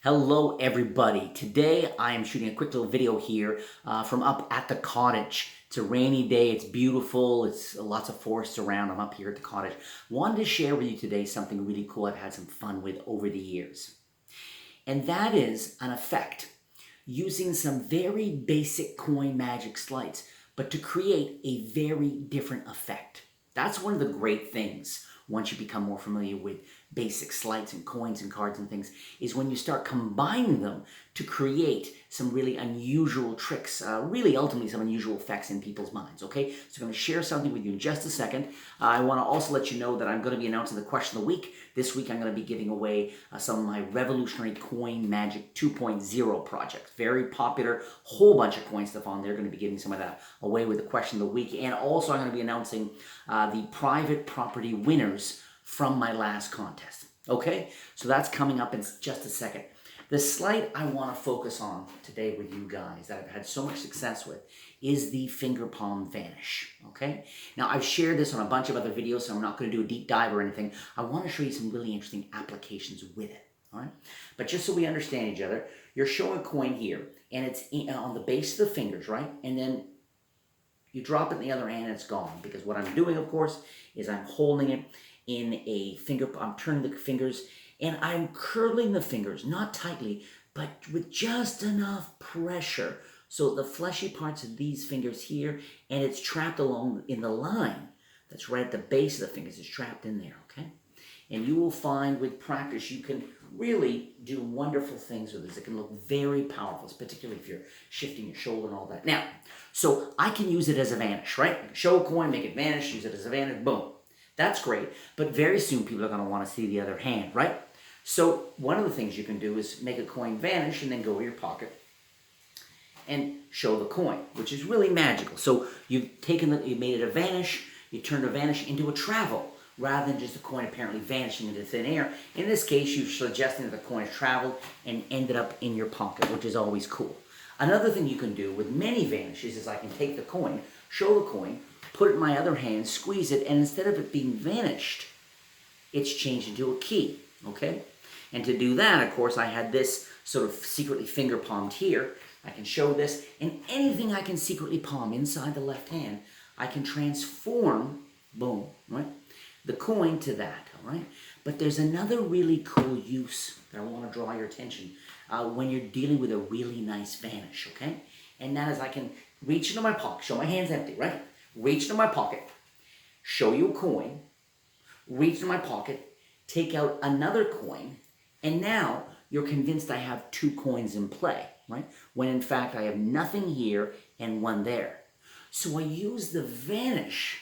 Hello everybody. Today I am shooting a quick little video here from up at the cottage. It's a rainy day, it's beautiful, it's lots of forests around. I'm up here at the cottage. Wanted to share with you today something really cool I've had some fun with over the years. And that is an effect using some very basic coin magic sleights, but to create a very different effect. That's one of the great things once you become more familiar with basic sleights and coins and cards and things, is when you start combining them to create some really unusual tricks, really ultimately some unusual effects in people's minds, okay? So I'm going to share something with you in just a second. I want to also let you know that I'm going to be announcing the question of the week. This week I'm going to be giving away some of my revolutionary coin magic 2.0 projects. Very popular, whole bunch of coin stuff on there. Going to be giving some of that away with the question of the week. And also I'm going to be announcing the private property winners from my last contest. Okay, so that's coming up in just a second. The sleight I want to focus on today with you guys that I've had so much success with is the finger palm vanish. Okay, now I've shared this on a bunch of other videos, so I'm not going to do a deep dive or anything. I want to show you some really interesting applications with it. All right, but just so we understand each other, you're showing a coin here, and it's on the base of the fingers, right? And then you drop it in the other hand and it's gone, because what I'm doing, of course, is I'm holding it in a finger, I'm turning the fingers and I'm curling the fingers, not tightly, but with just enough pressure so the fleshy parts of these fingers here, and it's trapped along in the line that's right at the base of the fingers, it's trapped in there, okay? And you will find with practice you can really do wonderful things with this. It can look very powerful, particularly if you're shifting your shoulder and all that. Now, so I can use it as a vanish, right? I can show a coin, make it vanish, use it as a vanish, boom. That's great, but very soon people are going to want to see the other hand, right? So one of the things you can do is make a coin vanish and then go to your pocket and show the coin, which is really magical. So you made it a vanish, you turned a vanish into a travel, rather than just a coin apparently vanishing into thin air. In this case, you're suggesting that the coin has traveled and ended up in your pocket, which is always cool. Another thing you can do with many vanishes is I can take the coin, show the coin, put it in my other hand, squeeze it, and instead of it being vanished, it's changed into a key, okay? And to do that, of course, I had this sort of secretly finger palmed here. I can show this, and anything I can secretly palm inside the left hand, I can transform, boom, right, the coin to that, all right? But there's another really cool use that I want to draw your attention when you're dealing with a really nice vanish, okay? And that is I can reach into my pocket, show my hand's empty, right? Reach into my pocket, show you a coin, reach into my pocket, take out another coin, and now you're convinced I have two coins in play, right? When in fact I have nothing here and one there. So I use the vanish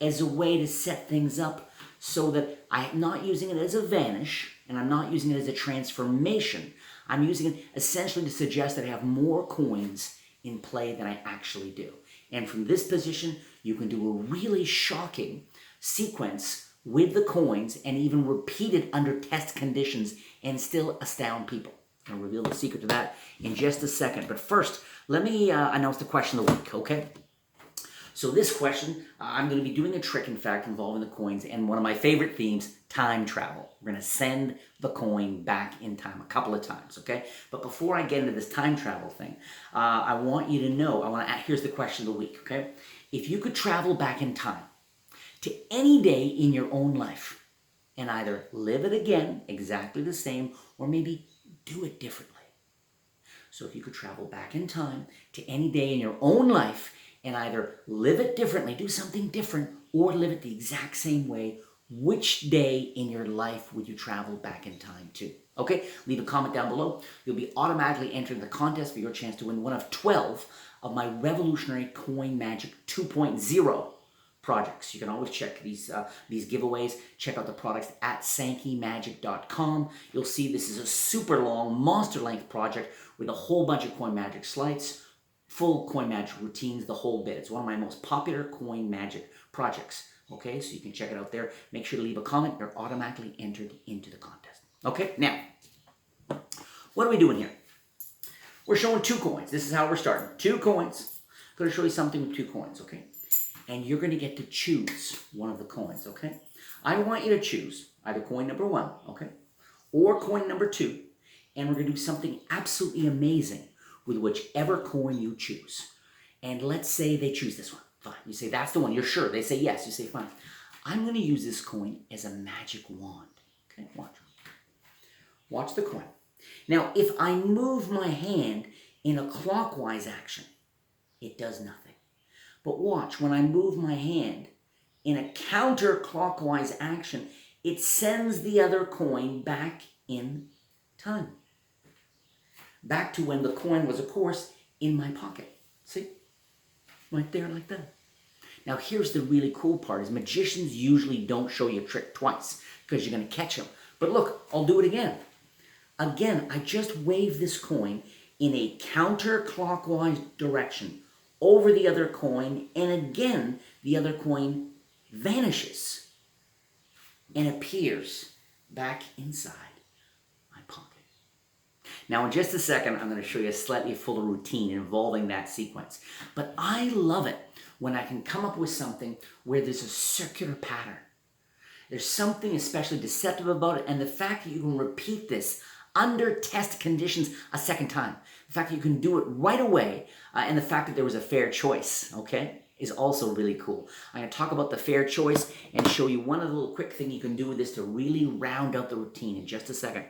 as a way to set things up so that I'm not using it as a vanish and I'm not using it as a transformation. I'm using it essentially to suggest that I have more coins in play than I actually do. And from this position, you can do a really shocking sequence with the coins and even repeat it under test conditions and still astound people. I'll reveal the secret to that in just a second. But first, let me announce the question of the week, okay? So this question, I'm going to be doing a trick, in fact, involving the coins and one of my favorite themes, time travel. We're going to send the coin back in time a couple of times, okay? But before I get into this time travel thing, I want you to know, here's the question of the week, okay? If you could travel back in time to any day in your own life and either live it again, exactly the same, or maybe do it differently. So if you could travel back in time to any day in your own life and either live it differently, do something different, or live it the exact same way, which day in your life would you travel back in time to? Okay, leave a comment down below. You'll be automatically entering the contest for your chance to win one of 12 of my revolutionary coin magic 2.0 projects. You can always check these giveaways. Check out the products at SankeyMagic.com. You'll see this is a super long, monster-length project with a whole bunch of coin magic sleights, full coin magic routines, the whole bit. It's one of my most popular coin magic projects. Okay, so you can check it out there. Make sure to leave a comment. You're automatically entered into the contest. Okay, now, what are we doing here? We're showing two coins. This is how we're starting. Two coins. I'm going to show you something with two coins, okay? And you're going to get to choose one of the coins, okay? I want you to choose either coin number 1, okay, or coin number 2, and we're going to do something absolutely amazing with whichever coin you choose. And let's say they choose this one. Fine. You say, that's the one. You're sure. They say yes. You say, fine. I'm going to use this coin as a magic wand. Okay, watch. Watch the coin. Now, if I move my hand in a clockwise action, it does nothing. But watch, when I move my hand in a counterclockwise action, it sends the other coin back in time. Back to when the coin was, of course, in my pocket. See? Right there like that. Now, here's the really cool part, is magicians usually don't show you a trick twice because you're going to catch them. But look, I'll do it again. Again, I just wave this coin in a counterclockwise direction over the other coin, and again, the other coin vanishes and appears back inside my pocket. Now, in just a second, I'm going to show you a slightly fuller routine involving that sequence. But I love it when I can come up with something where there's a circular pattern. There's something especially deceptive about it, and the fact that you can repeat this under test conditions a second time, the fact that you can do it right away, and the fact that there was a fair choice, okay, is also really cool. I'm going to talk about the fair choice and show you one other little quick thing you can do with this to really round out the routine in just a second.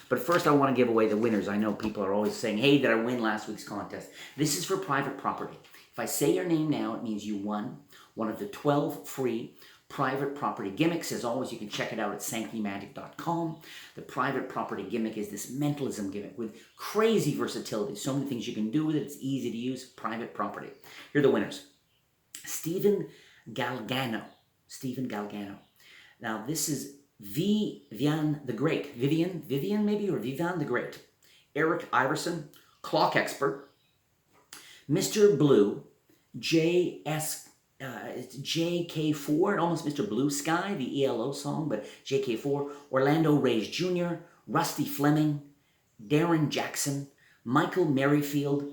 But first, I want to give away the winners. I know people are always saying, hey, did I win last week's contest? This is for private property. If I say your name now, it means you won one of the 12 free private property gimmicks. As always, you can check it out at sankeymagic.com. The private property gimmick is this mentalism gimmick with crazy versatility. So many things you can do with it. It's easy to use. Private property. Here are the winners. Stephen Galgano. Now, this is Vivian the Great. Vivian maybe, or Vivian the Great. Eric Iverson, Clock Expert. Mr. Blue, it's JK4, almost Mr. Blue Sky, the ELO song, but JK4, Orlando Reyes Jr., Rusty Fleming, Darren Jackson, Michael Merrifield,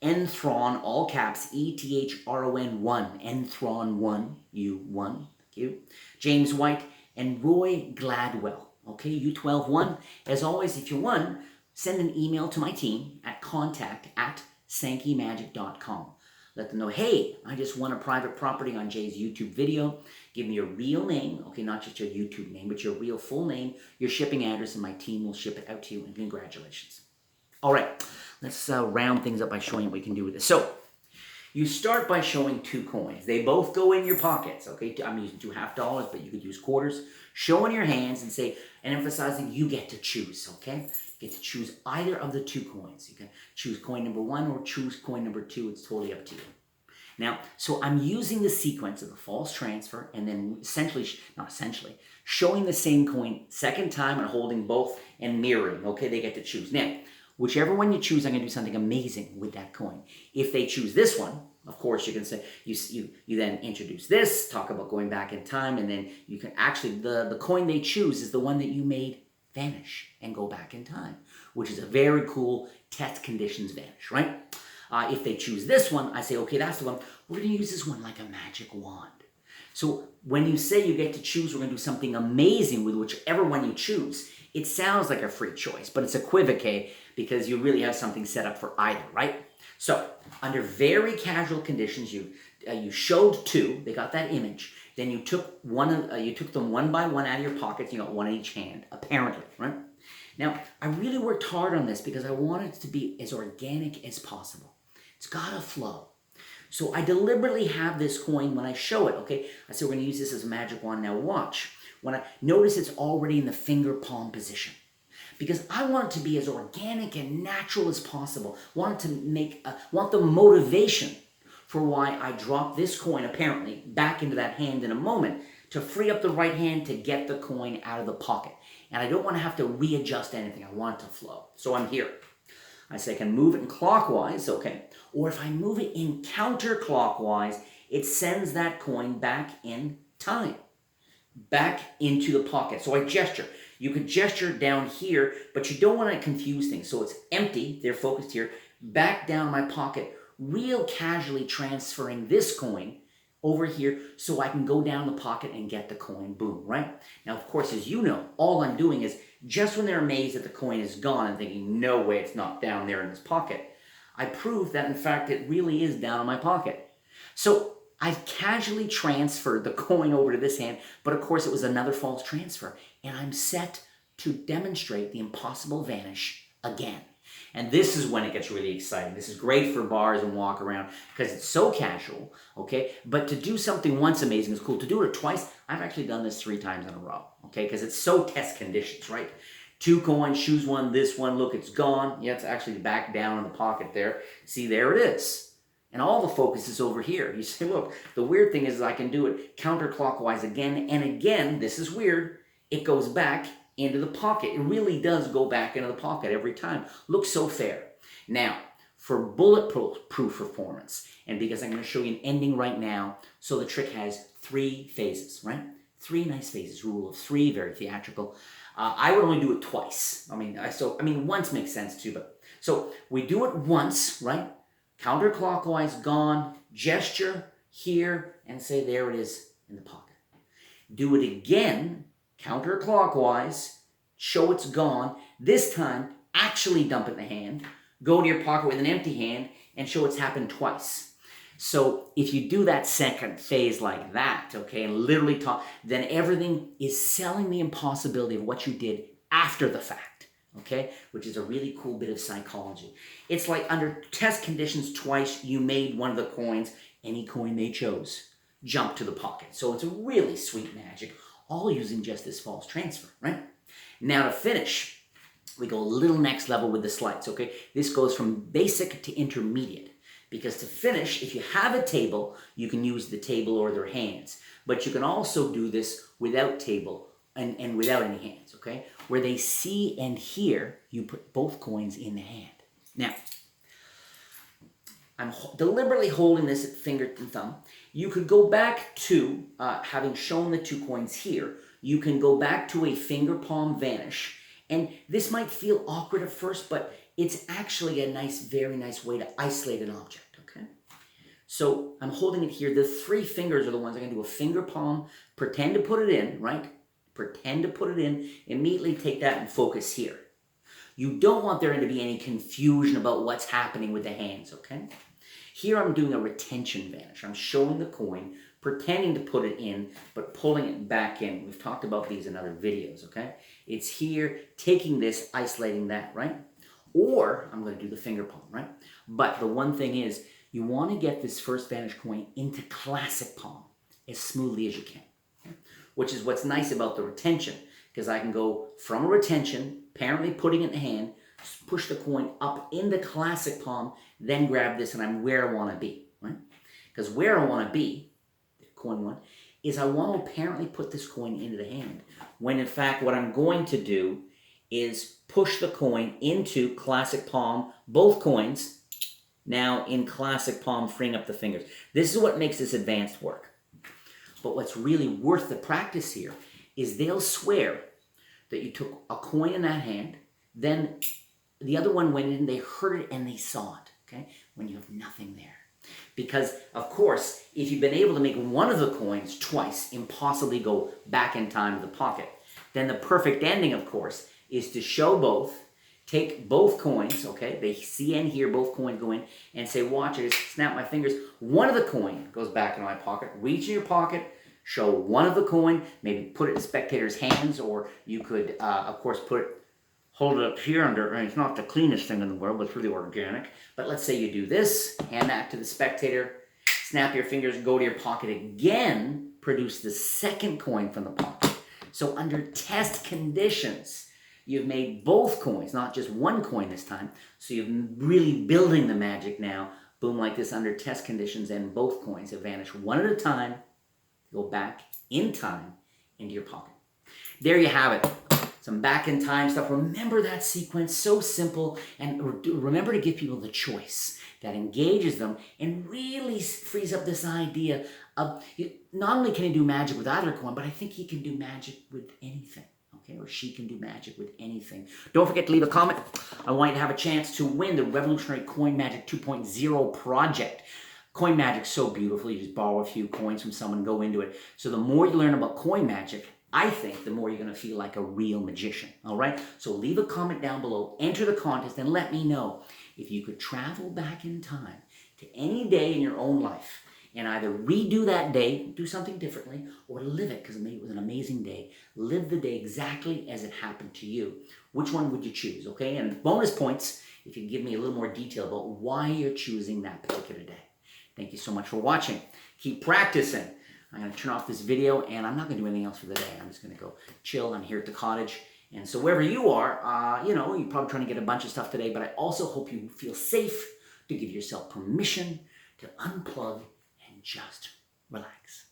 Enthron, all caps, ETHRON1, Enthron1, you won, thank you, James White, and Roy Gladwell, okay, U12-1. As always, if you won, send an email to my team at contact@sankeymagic.com. Let them know, hey, I just won a private property on Jay's YouTube video. Give me your real name, okay, not just your YouTube name, but your real full name, your shipping address, and my team will ship it out to you, and congratulations. All right, let's round things up by showing you what we can do with this. So, you start by showing two coins. They both go in your pockets, okay? I'm using two $half, but you could use quarters. Show in your hands and say, and emphasizing you get to choose, okay? You get to choose either of the two coins. You can choose coin number 1 or choose coin number 2. It's totally up to you. Now, so I'm using the sequence of the false transfer and then showing the same coin second time and holding both and mirroring, okay? They get to choose. Now, whichever one you choose, I'm going to do something amazing with that coin. If they choose this one, of course, you can say, you then introduce this, talk about going back in time, and then you can actually, the coin they choose is the one that you made vanish and go back in time, which is a very cool test conditions vanish, right? If they choose this one, I say, okay, that's the one. We're going to use this one like a magic wand. So when you say you get to choose, we're going to do something amazing with whichever one you choose. It sounds like a free choice, but it's equivocate because you really have something set up for either, right? So under very casual conditions, you showed two. They got that image. Then you took them one by one out of your pockets. You got one in each hand, apparently, right? Now, I really worked hard on this because I wanted it to be as organic as possible. It's got to flow. So I deliberately have this coin when I show it, okay? I said we're going to use this as a magic wand. Now watch. When I notice it's already in the finger palm position. Because I want it to be as organic and natural as possible. Want the motivation for why I drop this coin, apparently, back into that hand in a moment to free up the right hand to get the coin out of the pocket. And I don't want to have to readjust anything. I want it to flow. So I'm here. I say I can move it in clockwise, okay? Or if I move it in counterclockwise, it sends that coin back in time. Back into the pocket. So I gesture. You could gesture down here, but you don't want to confuse things. So it's empty, they're focused here, back down my pocket, real casually transferring this coin over here so I can go down the pocket and get the coin. Boom, right? Now, of course, as you know, all I'm doing is just when they're amazed that the coin is gone and thinking, no way, it's not down there in this pocket, I prove that in fact it really is down in my pocket. So I've casually transferred the coin over to this hand, but of course it was another false transfer, and I'm set to demonstrate the impossible vanish again. And this is when it gets really exciting. This is great for bars and walk around because it's so casual, okay? But to do something once amazing is cool. To do it twice, I've actually done this 3 times in a row, okay? Because it's so test conditions, right? 2 coins, choose one, this one, look, it's gone. Yeah, it's actually back down in the pocket there. See, there it is. And all the focus is over here. You say, look, the weird thing is I can do it counterclockwise again and again. This is weird. It goes back into the pocket. It really does go back into the pocket every time. Looks so fair. Now, for bulletproof performance, and because I'm going to show you an ending right now, so the trick has 3 phases, right? 3 nice phases. Rule of 3, very theatrical. I would only do it twice. I mean, once makes sense too, but so we do it once, right? Counterclockwise, gone, gesture here, and say there it is in the pocket. Do it again, counterclockwise, show it's gone. This time, actually dump it in the hand, go to your pocket with an empty hand, and show it's happened twice. So if you do that second phase like that, okay, and literally talk, then everything is selling the impossibility of what you did after the fact, okay, which is a really cool bit of psychology. It's like under test conditions twice, you made one of the coins, any coin they chose, jump to the pocket. So it's a really sweet magic, all using just this false transfer, right? Now to finish, we go a little next level with the slides, okay? This goes from basic to intermediate. Because to finish, if you have a table, you can use the table or their hands. But you can also do this without table and without any hands, okay? Where they see and hear, you put both coins in the hand. Now, I'm deliberately holding this at finger and thumb. You could go back to, having shown the 2 coins here, you can go back to a finger palm vanish. And this might feel awkward at first, but it's actually a nice, very nice way to isolate an object, okay? So I'm holding it here. The 3 fingers are the ones I'm going to do a finger palm, pretend to put it in, right? Pretend to put it in, immediately take that and focus here. You don't want there to be any confusion about what's happening with the hands, okay? Here I'm doing a retention vanish. I'm showing the coin, pretending to put it in, but pulling it back in. We've talked about these in other videos, okay? It's here, taking this, isolating that, right? Or I'm going to do the finger palm, right? But the one thing is, you want to get this first vanish coin into classic palm as smoothly as you can, okay? Which is what's nice about the retention, because I can go from a retention, apparently putting it in the hand, push the coin up in the classic palm, then grab this, and I'm where I want to be, right? Because where I want to be, coin 1, is I want to apparently put this coin into the hand, when in fact what I'm going to do is push the coin into classic palm, both coins, now in classic palm, freeing up the fingers. This is what makes this advanced work. But what's really worth the practice here is they'll swear that you took a coin in that hand, then the other one went in, they heard it and they saw it, okay? When you have nothing there. Because, of course, if you've been able to make one of the coins twice, impossibly go back in time to the pocket, then the perfect ending, of course, is to show both, take both coins, okay? They see and hear both coins go in, and say, watch it, snap my fingers. One of the coin goes back in my pocket. Reach in your pocket, show one of the coin, maybe put it in the spectator's hands, or you could, of course, hold it up here under, and it's not the cleanest thing in the world, but it's really organic. But let's say you do this, hand that to the spectator, snap your fingers, go to your pocket again, produce the second coin from the pocket. So under test conditions, you've made both coins, not just one coin this time. So you're really building the magic now. Boom, like this under test conditions, and both coins have vanished one at a time, go back in time into your pocket. There you have it. Some back in time stuff. Remember that sequence, so simple, and remember to give people the choice that engages them and really frees up this idea of, not only can he do magic with either coin, but I think he can do magic with anything, okay? Or she can do magic with anything. Don't forget to leave a comment. I want you to have a chance to win the Revolutionary Coin Magic 2.0 project. Coin magic's so beautiful. You just borrow a few coins from someone, go into it. So the more you learn about coin magic, I think the more you're going to feel like a real magician, all right? So leave a comment down below, enter the contest, and let me know if you could travel back in time to any day in your own life and either redo that day, do something differently, or live it, because maybe it was an amazing day. Live the day exactly as it happened to you. Which one would you choose, okay? And bonus points if you give me a little more detail about why you're choosing that particular day. Thank you so much for watching. Keep practicing. I'm going to turn off this video, and I'm not going to do anything else for the day. I'm just going to go chill. I'm here at the cottage. And so wherever you are, you're probably trying to get a bunch of stuff today, but I also hope you feel safe to give yourself permission to unplug and just relax.